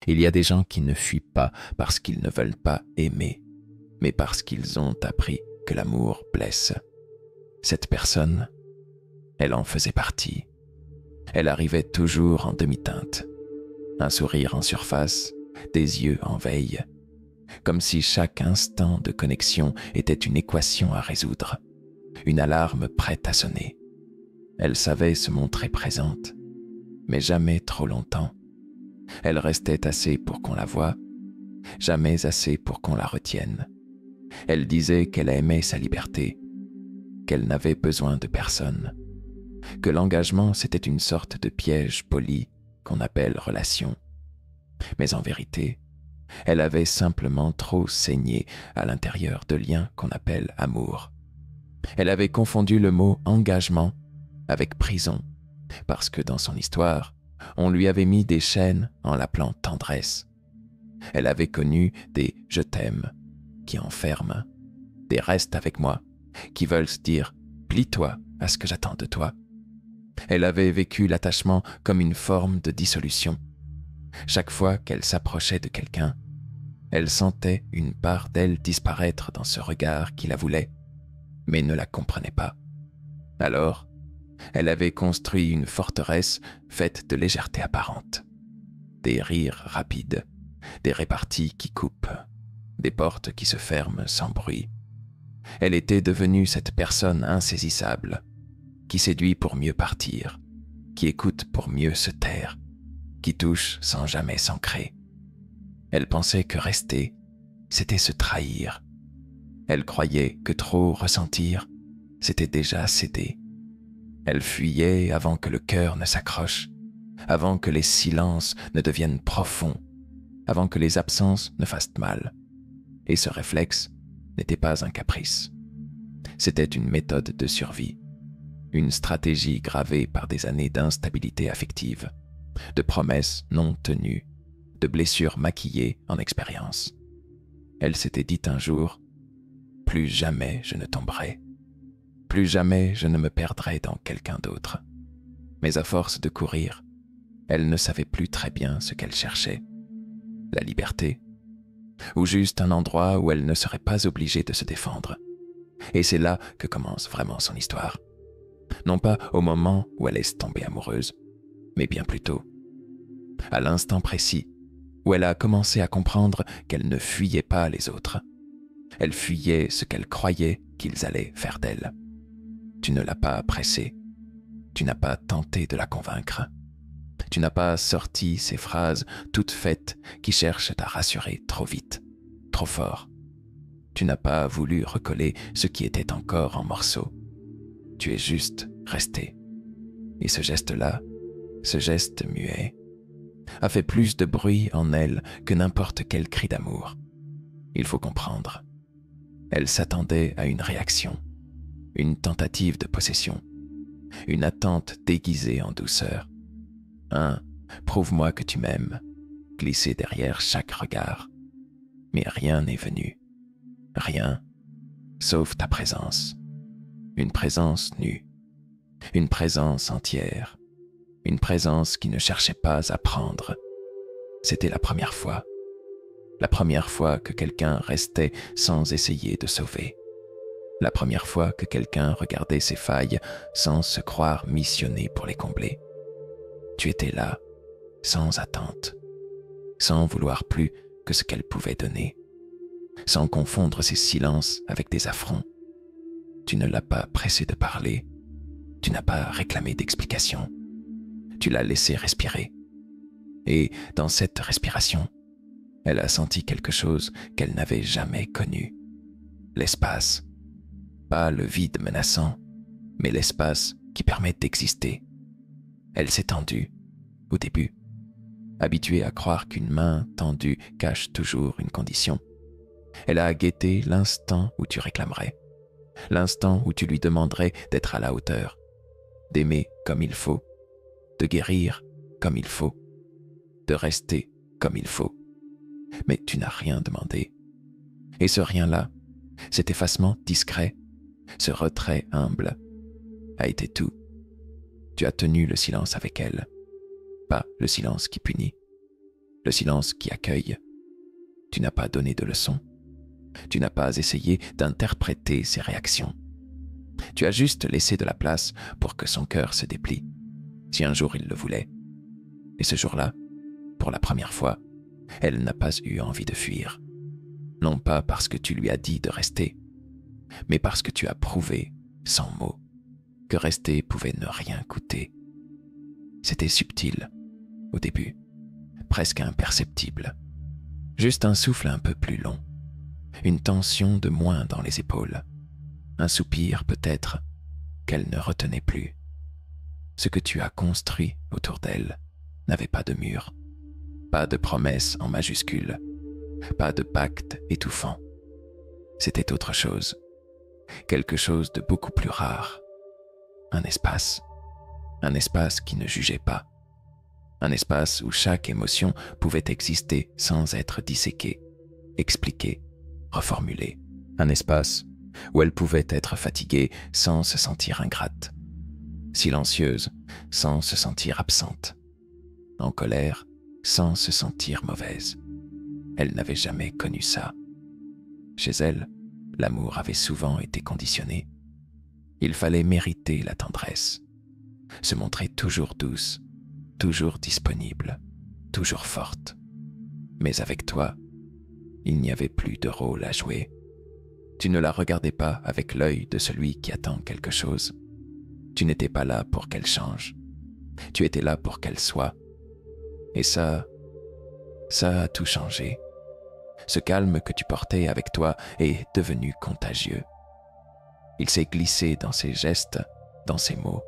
Il y a des gens qui ne fuient pas parce qu'ils ne veulent pas aimer, mais parce qu'ils ont appris que l'amour blesse. Cette personne, elle en faisait partie. Elle arrivait toujours en demi-teinte, un sourire en surface, des yeux en veille, comme si chaque instant de connexion était une équation à résoudre, une alarme prête à sonner. Elle savait se montrer présente, mais jamais trop longtemps. Elle restait assez pour qu'on la voie, jamais assez pour qu'on la retienne. Elle disait qu'elle aimait sa liberté, qu'elle n'avait besoin de personne, que l'engagement c'était une sorte de piège poli qu'on appelle relation. Mais en vérité, elle avait simplement trop saigné à l'intérieur de liens qu'on appelle amour. Elle avait confondu le mot engagement avec prison, parce que dans son histoire, on lui avait mis des chaînes en l'appelant tendresse. Elle avait connu des « je t'aime » qui enferment, des « restes avec moi » qui veulent se dire « plie-toi à ce que j'attends de toi ». Elle avait vécu l'attachement comme une forme de dissolution. Chaque fois qu'elle s'approchait de quelqu'un, elle sentait une part d'elle disparaître dans ce regard qui la voulait, mais ne la comprenait pas. Alors, elle avait construit une forteresse faite de légèreté apparente. Des rires rapides, des réparties qui coupent, des portes qui se ferment sans bruit. Elle était devenue cette personne insaisissable, qui séduit pour mieux partir, qui écoute pour mieux se taire, qui touche sans jamais s'ancrer. Elle pensait que rester, c'était se trahir. Elle croyait que trop ressentir, c'était déjà céder. Elle fuyait avant que le cœur ne s'accroche, avant que les silences ne deviennent profonds, avant que les absences ne fassent mal. Et ce réflexe n'était pas un caprice. C'était une méthode de survie, une stratégie gravée par des années d'instabilité affective, de promesses non tenues, de blessures maquillées en expérience. Elle s'était dit un jour « Plus jamais je ne tomberai. Plus jamais je ne me perdrai dans quelqu'un d'autre. » Mais à force de courir, elle ne savait plus très bien ce qu'elle cherchait. La liberté, ou juste un endroit où elle ne serait pas obligée de se défendre. Et c'est là que commence vraiment son histoire. Non pas au moment où elle laisse tomber amoureuse, mais bien plus tôt. À l'instant précis où elle a commencé à comprendre qu'elle ne fuyait pas les autres. Elle fuyait ce qu'elle croyait qu'ils allaient faire d'elle. Tu ne l'as pas pressée. Tu n'as pas tenté de la convaincre. Tu n'as pas sorti ces phrases toutes faites qui cherchent à rassurer trop vite, trop fort. Tu n'as pas voulu recoller ce qui était encore en morceaux. Tu es juste resté. Et ce geste-là, ce geste muet, a fait plus de bruit en elle que n'importe quel cri d'amour. Il faut comprendre. Elle s'attendait à une réaction, une tentative de possession, une attente déguisée en douceur. Un « prouve-moi que tu m'aimes » glissé derrière chaque regard. Mais rien n'est venu. Rien, sauf ta présence. Une présence nue, une présence entière, une présence qui ne cherchait pas à prendre. C'était la première fois que quelqu'un restait sans essayer de sauver. La première fois que quelqu'un regardait ses failles sans se croire missionné pour les combler. Tu étais là, sans attente, sans vouloir plus que ce qu'elle pouvait donner, sans confondre ses silences avec des affronts. Tu ne l'as pas pressé de parler, tu n'as pas réclamé d'explication, tu l'as laissé respirer. Et dans cette respiration, elle a senti quelque chose qu'elle n'avait jamais connu. L'espace. Pas le vide menaçant, mais l'espace qui permet d'exister. Elle s'est tendue, au début, habituée à croire qu'une main tendue cache toujours une condition. Elle a guetté l'instant où tu réclamerais, l'instant où tu lui demanderais d'être à la hauteur, d'aimer comme il faut, de guérir comme il faut, de rester comme il faut. Mais tu n'as rien demandé. Et ce rien-là, cet effacement discret, ce retrait humble, a été tout. Tu as tenu le silence avec elle, pas le silence qui punit, le silence qui accueille. Tu n'as pas donné de leçon. Tu n'as pas essayé d'interpréter ses réactions. Tu as juste laissé de la place pour que son cœur se déplie, si un jour il le voulait. Et ce jour-là, pour la première fois, elle n'a pas eu envie de fuir. Non pas parce que tu lui as dit de rester, mais parce que tu as prouvé, sans mots, que rester pouvait ne rien coûter. C'était subtil, au début, presque imperceptible. Juste un souffle un peu plus long, une tension de moins dans les épaules, un soupir peut-être qu'elle ne retenait plus. Ce que tu as construit autour d'elle n'avait pas de mur, pas de promesse en majuscule, pas de pacte étouffant. C'était autre chose, quelque chose de beaucoup plus rare. Un espace qui ne jugeait pas, un espace où chaque émotion pouvait exister sans être disséquée, expliquée, reformulée, un espace où elle pouvait être fatiguée sans se sentir ingrate, silencieuse sans se sentir absente, en colère sans se sentir mauvaise. Elle n'avait jamais connu ça. Chez elle, l'amour avait souvent été conditionné. Il fallait mériter la tendresse, se montrer toujours douce, toujours disponible, toujours forte. Mais avec toi, il n'y avait plus de rôle à jouer. Tu ne la regardais pas avec l'œil de celui qui attend quelque chose. Tu n'étais pas là pour qu'elle change. Tu étais là pour qu'elle soit. Et ça a tout changé. Ce calme que tu portais avec toi est devenu contagieux. Il s'est glissé dans ses gestes, dans ses mots.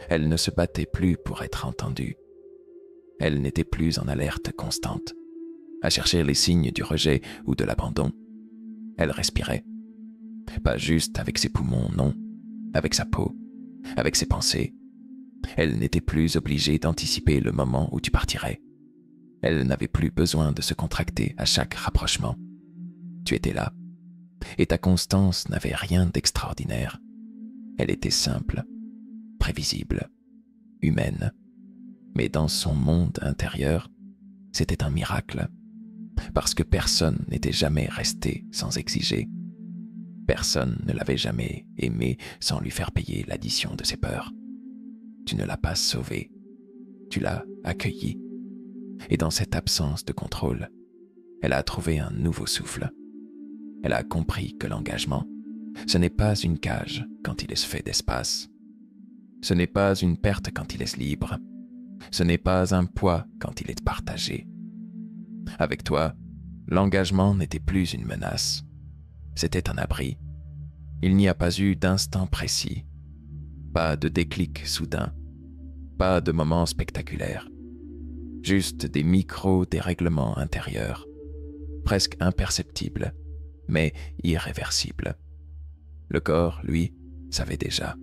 Elle ne se battait plus pour être entendue. Elle n'était plus en alerte constante, à chercher les signes du rejet ou de l'abandon. Elle respirait. Pas juste avec ses poumons, non, avec sa peau, avec ses pensées. Elle n'était plus obligée d'anticiper le moment où tu partirais. Elle n'avait plus besoin de se contracter à chaque rapprochement. Tu étais là, et ta constance n'avait rien d'extraordinaire. Elle était simple, prévisible, humaine. Mais dans son monde intérieur, c'était un miracle, parce que personne n'était jamais resté sans exiger. Personne ne l'avait jamais aimé sans lui faire payer l'addition de ses peurs. Tu ne l'as pas sauvée, tu l'as accueillie. Et dans cette absence de contrôle, elle a trouvé un nouveau souffle. Elle a compris que l'engagement, ce n'est pas une cage quand il est fait d'espace. Ce n'est pas une perte quand il est libre. Ce n'est pas un poids quand il est partagé. Avec toi, l'engagement n'était plus une menace. C'était un abri. Il n'y a pas eu d'instant précis, pas de déclic soudain, pas de moment spectaculaire. Juste des micro-dérèglements intérieurs, presque imperceptibles, mais irréversibles. Le corps, lui, savait déjà.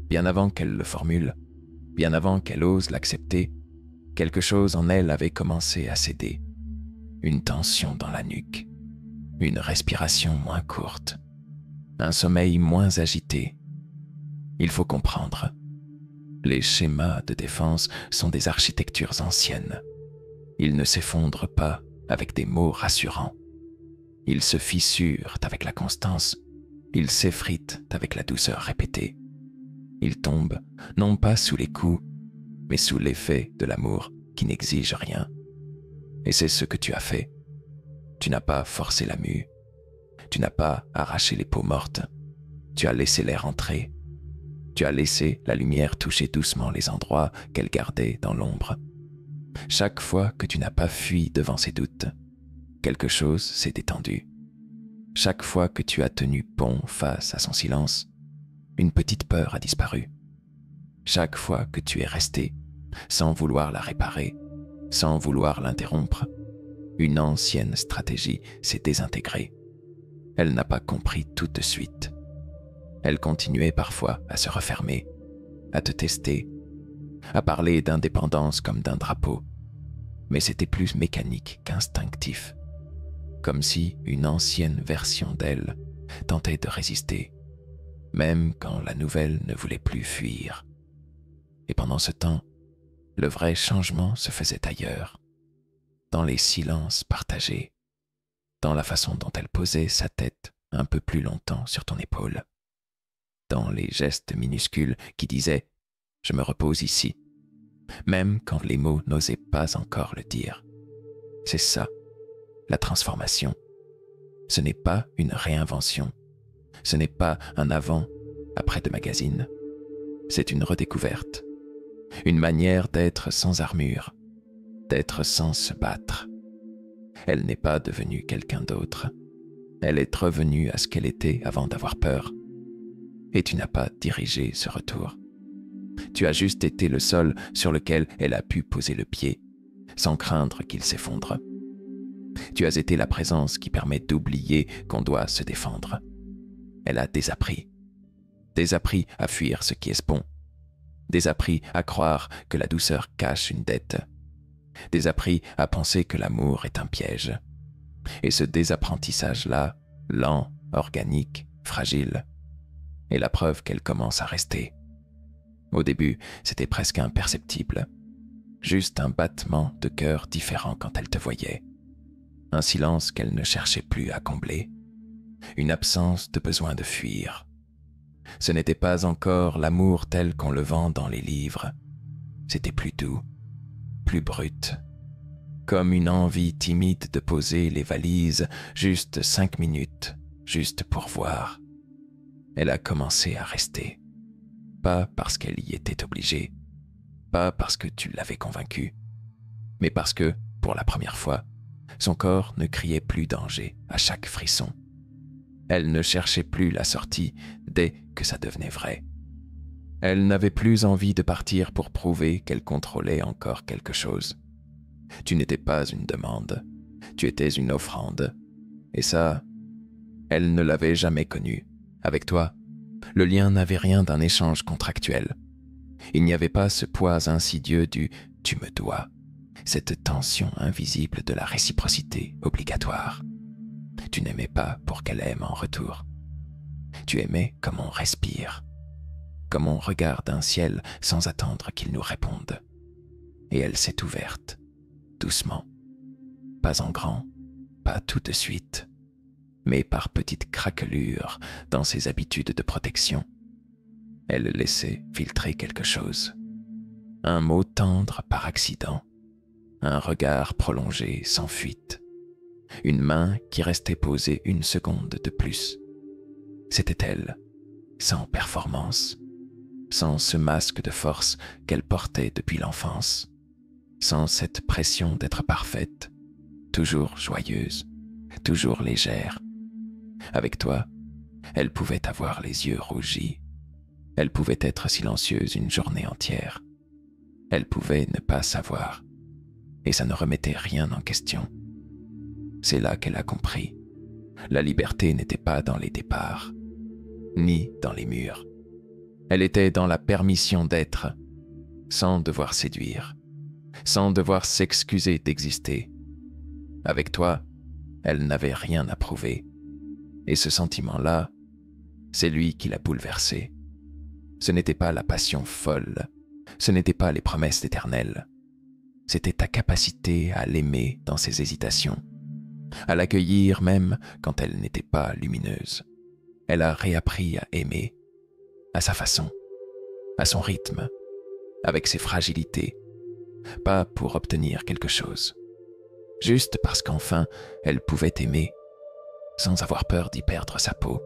Bien avant qu'elle le formule, bien avant qu'elle ose l'accepter, quelque chose en elle avait commencé à céder. Une tension dans la nuque, une respiration moins courte, un sommeil moins agité. Il faut comprendre. Les schémas de défense sont des architectures anciennes. Ils ne s'effondrent pas avec des mots rassurants. Ils se fissurent avec la constance. Ils s'effritent avec la douceur répétée. Ils tombent, non pas sous les coups, mais sous l'effet de l'amour qui n'exige rien. Et c'est ce que tu as fait. Tu n'as pas forcé la mue. Tu n'as pas arraché les peaux mortes. Tu as laissé l'air entrer. Tu as laissé la lumière toucher doucement les endroits qu'elle gardait dans l'ombre. Chaque fois que tu n'as pas fui devant ses doutes, quelque chose s'est détendu. Chaque fois que tu as tenu bon face à son silence, une petite peur a disparu. Chaque fois que tu es resté, sans vouloir la réparer, sans vouloir l'interrompre, une ancienne stratégie s'est désintégrée. Elle n'a pas compris tout de suite. Elle continuait parfois à se refermer, à te tester, à parler d'indépendance comme d'un drapeau. Mais c'était plus mécanique qu'instinctif, comme si une ancienne version d'elle tentait de résister, même quand la nouvelle ne voulait plus fuir. Et pendant ce temps, le vrai changement se faisait ailleurs, dans les silences partagés, dans la façon dont elle posait sa tête un peu plus longtemps sur ton épaule, dans les gestes minuscules qui disaient « je me repose ici », même quand les mots n'osaient pas encore le dire. C'est ça, la transformation. Ce n'est pas une réinvention, ce n'est pas un avant-après de magazine, c'est une redécouverte, une manière d'être sans armure, d'être sans se battre. Elle n'est pas devenue quelqu'un d'autre. Elle est revenue à ce qu'elle était avant d'avoir peur. Et tu n'as pas dirigé ce retour. Tu as juste été le sol sur lequel elle a pu poser le pied, sans craindre qu'il s'effondre. Tu as été la présence qui permet d'oublier qu'on doit se défendre. Elle a désappris à fuir ce qui est bon, désappris à croire que la douceur cache une dette, désappris à penser que l'amour est un piège. Et ce désapprentissage-là, lent, organique, fragile, est la preuve qu'elle commence à rester. Au début, c'était presque imperceptible, juste un battement de cœur différent quand elle te voyait, un silence qu'elle ne cherchait plus à combler, une absence de besoin de fuir. Ce n'était pas encore l'amour tel qu'on le vend dans les livres, c'était plus doux, plus brut, comme une envie timide de poser les valises juste 5 minutes, juste pour voir. Elle a commencé à rester, pas parce qu'elle y était obligée, pas parce que tu l'avais convaincue, mais parce que, pour la première fois, son corps ne criait plus danger à chaque frisson. Elle ne cherchait plus la sortie dès que ça devenait vrai. Elle n'avait plus envie de partir pour prouver qu'elle contrôlait encore quelque chose. Tu n'étais pas une demande, tu étais une offrande. Et ça, elle ne l'avait jamais connu. Avec toi, le lien n'avait rien d'un échange contractuel. Il n'y avait pas ce poids insidieux du « tu me dois », cette tension invisible de la réciprocité obligatoire. Tu n'aimais pas pour qu'elle aime en retour. Tu aimais comme on respire, comme on regarde un ciel sans attendre qu'il nous réponde. Et elle s'est ouverte, doucement, pas en grand, pas tout de suite, mais par petites craquelures dans ses habitudes de protection. Elle laissait filtrer quelque chose. Un mot tendre par accident, un regard prolongé sans fuite, une main qui restait posée 1 seconde de plus. C'était elle, sans performance, sans ce masque de force qu'elle portait depuis l'enfance, sans cette pression d'être parfaite, toujours joyeuse, toujours légère. Avec toi, elle pouvait avoir les yeux rougis, elle pouvait être silencieuse une journée entière, elle pouvait ne pas savoir, et ça ne remettait rien en question. C'est là qu'elle a compris. La liberté n'était pas dans les départs, ni dans les murs. Elle était dans la permission d'être, sans devoir séduire, sans devoir s'excuser d'exister. Avec toi, elle n'avait rien à prouver. Et ce sentiment-là, c'est lui qui l'a bouleversée. Ce n'était pas la passion folle, ce n'était pas les promesses éternelles. C'était ta capacité à l'aimer dans ses hésitations, à l'accueillir même quand elle n'était pas lumineuse. Elle a réappris à aimer, à sa façon, à son rythme, avec ses fragilités, pas pour obtenir quelque chose, juste parce qu'enfin elle pouvait aimer, sans avoir peur d'y perdre sa peau.